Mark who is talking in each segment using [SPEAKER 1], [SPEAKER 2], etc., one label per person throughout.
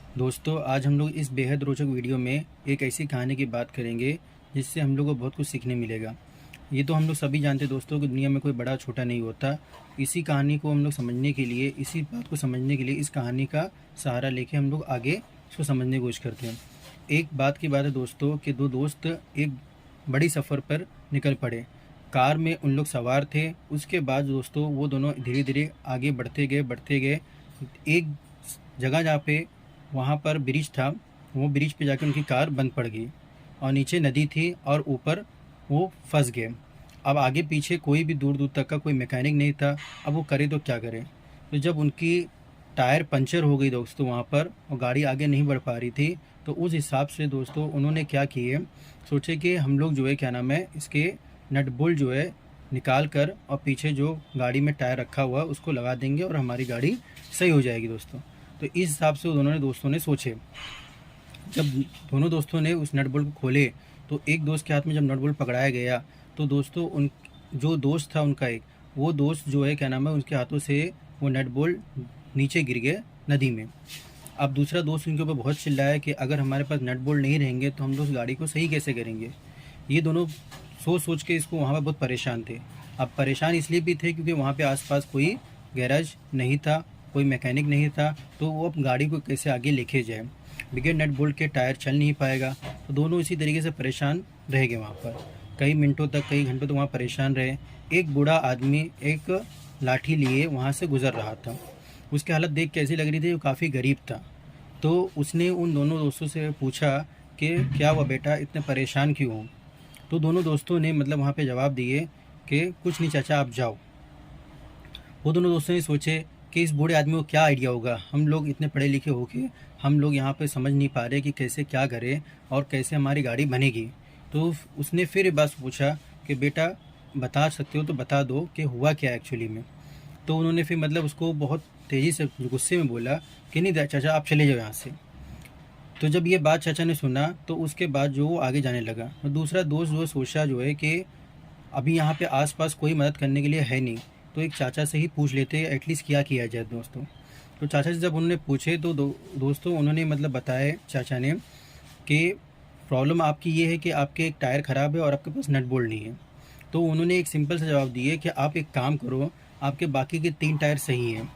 [SPEAKER 1] दोस्तों, आज हम लोग इस बेहद रोचक वीडियो में एक ऐसी कहानी की बात करेंगे जिससे हम लोग को बहुत कुछ सीखने मिलेगा। ये तो हम लोग सभी जानते हैं दोस्तों कि दुनिया में कोई बड़ा छोटा नहीं होता। इसी कहानी को हम लोग समझने के लिए, इसी बात को समझने के लिए इस कहानी का सहारा लेके हम लोग आगे इसको समझने की कोशिश करते हैं। एक बात की बात है दोस्तों कि दो दोस्त एक बड़ी सफ़र पर निकल पड़े। कार में उन लोग सवार थे। उसके बाद दोस्तों वो दोनों धीरे धीरे आगे बढ़ते गए। एक जगह जहाँ पे वहाँ पर ब्रिज था, वो ब्रिज पे जाकर उनकी कार बंद पड़ गई और नीचे नदी थी और ऊपर वो फंस गए। अब आगे पीछे कोई भी दूर दूर तक का कोई मैकेनिक नहीं था। अब वो करे तो क्या करे। तो जब उनकी टायर पंचर हो गई दोस्तों वहाँ पर, और गाड़ी आगे नहीं बढ़ पा रही थी, तो उस हिसाब से दोस्तों उन्होंने क्या किए, सोचे कि हम लोग जो है क्या नाम है इसके नट बोल्ट जो है निकाल कर और पीछे जो गाड़ी में टायर रखा हुआ उसको लगा देंगे और हमारी गाड़ी सही हो जाएगी दोस्तों। तो इस हिसाब से दोस्तों ने सोचे। जब दोनों दोस्तों ने उस नट बोल्ट को खोले तो एक दोस्त के हाथ में जब नट बोल्ट पकड़ाया गया तो दोस्तों उन जो दोस्त था उनका एक, वो दोस्त जो है क्या नाम है उनके हाथों से वो नट बोल्ट नीचे गिर गए नदी में। अब दूसरा दोस्त उनके ऊपर बहुत चिल्लाया कि अगर हमारे पास नट बोल्ट नहीं रहेंगे तो हम लोग उस गाड़ी को सही कैसे करेंगे। ये दोनों सोच सोच के इसको वहाँ पर बहुत परेशान थे। अब परेशान इसलिए भी थे क्योंकि वहाँ पे आसपास कोई गैराज नहीं था, कोई मैकेनिक नहीं था, तो वो अब गाड़ी को कैसे आगे लेके जाए। बगैर नट बोल्ट के टायर चल नहीं पाएगा। तो दोनों इसी तरीके से परेशान रह गए वहाँ पर। कई मिनटों तक, कई घंटों तक वहाँ परेशान रहे। एक बूढ़ा आदमी एक लाठी लिए वहाँ से गुजर रहा था। उसकी हालत देख के ऐसी लग रही थी वो काफ़ी गरीब था। तो उसने उन दोनों दोस्तों से पूछा कि क्या हुआ बेटा, इतने परेशान क्यों हो। तो दोनों दोस्तों ने मतलब वहाँ पे जवाब दिए कि कुछ नहीं चाचा, आप जाओ। वो दोनों दोस्तों ने सोचे कि इस बूढ़े आदमी को क्या आइडिया होगा, हम लोग इतने पढ़े लिखे होके हम लोग यहाँ पे समझ नहीं पा रहे कि कैसे क्या करें और कैसे हमारी गाड़ी बनेगी। तो उसने फिर ये बात पूछा कि बेटा बता सकते हो तो बता दो कि हुआ क्या एक्चुअली में। तो उन्होंने फिर मतलब उसको बहुत तेज़ी से गुस्से में बोला कि नहीं चाचा, आप चले जाओ यहाँ से। तो जब ये बात चाचा ने सुना तो उसके बाद जो वो आगे जाने लगा। और दूसरा दोस्त जो सोचा जो है कि अभी यहाँ पे आसपास कोई मदद करने के लिए है नहीं, तो एक चाचा से ही पूछ लेते एटलीस्ट क्या किया जाए दोस्तों। तो चाचा से जब उन्होंने पूछे तो दोस्तों उन्होंने मतलब बताया चाचा ने कि प्रॉब्लम आपकी ये है कि आपके एक टायर ख़राब है और आपके पास नट बोल्ट नहीं है। तो उन्होंने एक सिंपल सा जवाब दिए कि आप एक काम करो, आपके बाकी के 3 टायर सही हैं,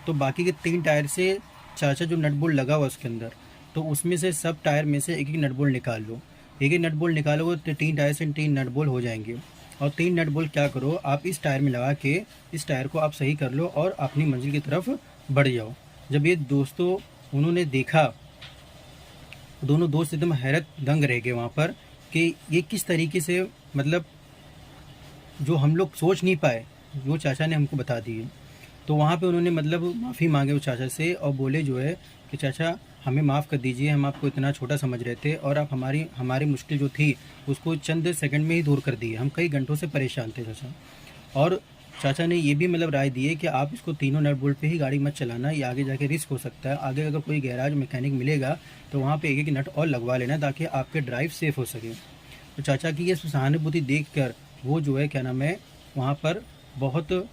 [SPEAKER 1] तो बाकी के 3 टायर से चाचा जो नट बोल्ट लगा हुआ उसके अंदर, तो उसमें से सब टायर में से एक एक नट बोल्ट निकाल लो। एक एक नट बोल्ट निकालोगे तो 3 टायर से 3 नट बोल्ट हो जाएंगे। और 3 नट बोल्ट क्या करो, आप इस टायर में लगा के इस टायर को आप सही कर लो और अपनी मंजिल की तरफ बढ़ जाओ। जब ये दोस्तों उन्होंने देखा, दोनों दोस्त एकदम हैरत दंग रह गए वहाँ पर कि ये किस तरीके से मतलब जो हम लोग सोच नहीं पाए वो चाचा ने हमको बता दिए। तो वहाँ पे उन्होंने मतलब माफ़ी मांगे उस चाचा से और बोले जो है कि चाचा हमें माफ़ कर दीजिए, हम आपको इतना छोटा समझ रहे थे और आप हमारी मुश्किल जो थी उसको चंद सेकंड में ही दूर कर दिए। हम कई घंटों से परेशान थे चाचा। और चाचा ने ये भी मतलब राय दी है कि आप इसको तीनों नट बोल्ट पे ही गाड़ी मत चलाना, ये आगे जाके रिस्क हो सकता है। आगे अगर कोई गैराज मैकेनिक मिलेगा तो वहाँ पे एक एक नट और लगवा लेना ताकि आपके ड्राइव सेफ हो सके। तो चाचा की ये सहानुभूति देख कर वो जो है क्या नाम है वहाँ पर बहुत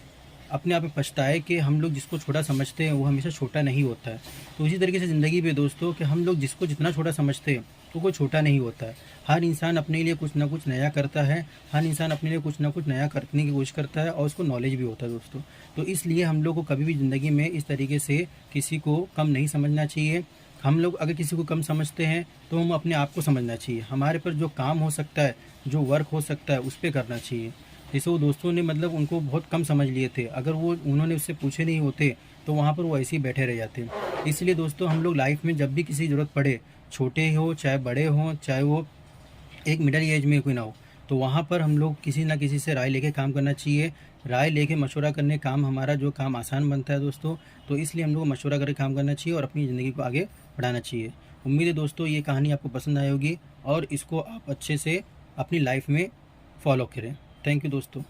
[SPEAKER 1] अपने आप में पछताए कि हम लोग जिसको छोटा समझते हैं वो हमेशा छोटा नहीं होता है। तो इसी तरीके से ज़िंदगी में दोस्तों कि हम लोग जिसको जितना छोटा समझते हैं तो कोई छोटा नहीं होता है। हर इंसान अपने लिए कुछ ना कुछ नया करता है, हर इंसान अपने लिए कुछ ना कुछ नया करने की कोशिश करता है और उसको नॉलेज भी होता है दोस्तों। तो इसलिए हम लोग को कभी भी ज़िंदगी में इस तरीके से किसी को कम नहीं समझना चाहिए। हम लोग अगर किसी को कम समझते हैं तो हम अपने आप को समझना चाहिए। हमारे पर जो काम हो सकता है, जो वर्क हो सकता है उस पर करना चाहिए। जैसे वो दोस्तों ने मतलब उनको बहुत कम समझ लिए थे, अगर वो उन्होंने उससे पूछे नहीं होते तो वहाँ पर वो ऐसे ही बैठे रह जाते। इसलिए दोस्तों हम लोग लाइफ में जब भी किसी ज़रूरत पड़े, छोटे हो चाहे बड़े हों, चाहे वो एक मिडिल एज में कोई ना हो, तो वहाँ पर हम लोग किसी ना किसी से राय लेके काम करना चाहिए। राय लेके मशवरा करने काम हमारा जो काम आसान बनता है दोस्तों। तो इसलिए हम लोग को मशवरा करके काम करना चाहिए और अपनी ज़िंदगी को आगे बढ़ाना चाहिए। उम्मीद है दोस्तों ये कहानी आपको पसंद आई होगी और इसको आप अच्छे से अपनी लाइफ में फॉलो करें। थैंक यू दोस्तों।